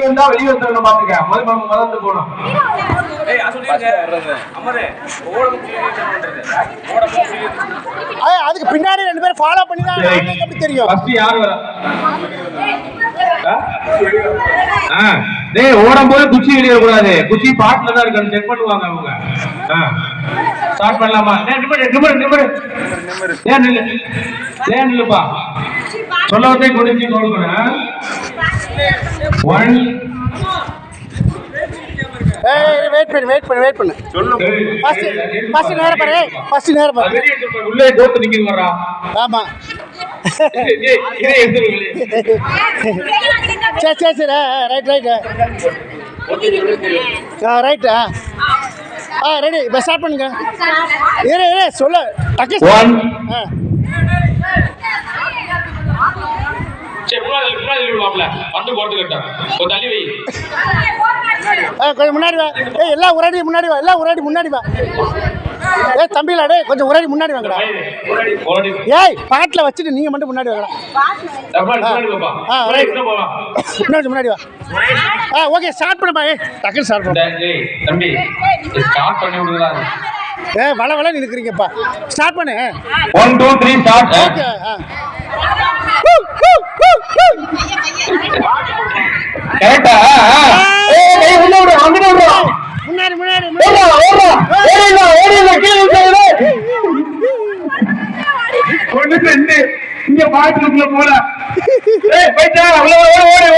வந்தா வெளியே வந்துடணும் பாத்துக்க. மறந்து போனோம். அதுக்கு பின்னாடி 2 பேரும் ஃபாலோ பண்ணி தான் எப்படி தெரியும்? ஃபர்ஸ்ட் யார் வர? டேய் ஓடும் போது குச்சி வெளிய கூடாது. குச்சி பாட்ல தான் இருக்கு, செக் பண்ணுவாங்க அவங்க. ஸ்டார்ட் பண்ணலாமா? நிமிரு. ஏன் நில்லுப்பா. சொல்லவதே குடிச்சி கோல் பண்ணு. 1 வெயிட் பண்ணு சொல்லு. ஃபர்ஸ்ட் நேரா பாரு. உள்ளே கோத்து நிக்கிது வரா. ஆமா. சரி ரைட். ரெடி. இப்போ ஸ்டார்ட் பண்ணுங்க. சொல்ல டக்கு. 1 கொஞ்சம் முன்னாடி வா. எல்லாம் ஒரு அடி முன்னாடி வா. தம்பிலா கொஞ்சம் ஒரு அடி முன்னாடி வாங்கடா. பாட்டில் வச்சுட்டு நீங்க மட்டும் முன்னாடி வாங்கடா. முன்னாடி வா. ஓகே ஸ்டார்ட் பண்ணுப்பா. டக்குன்னு ஸ்டார்ட் பண்ணு. வள நிற்கிறீங்கப்பா. ஸ்டார்ட் பண்ணு. 1 2 3 ஸ்டார்ட். ஓகே. கரெக்ட்டா? முன்னாடி இங்க பாட்டுக்குள்ள போல. போயிட்டா ஓடு.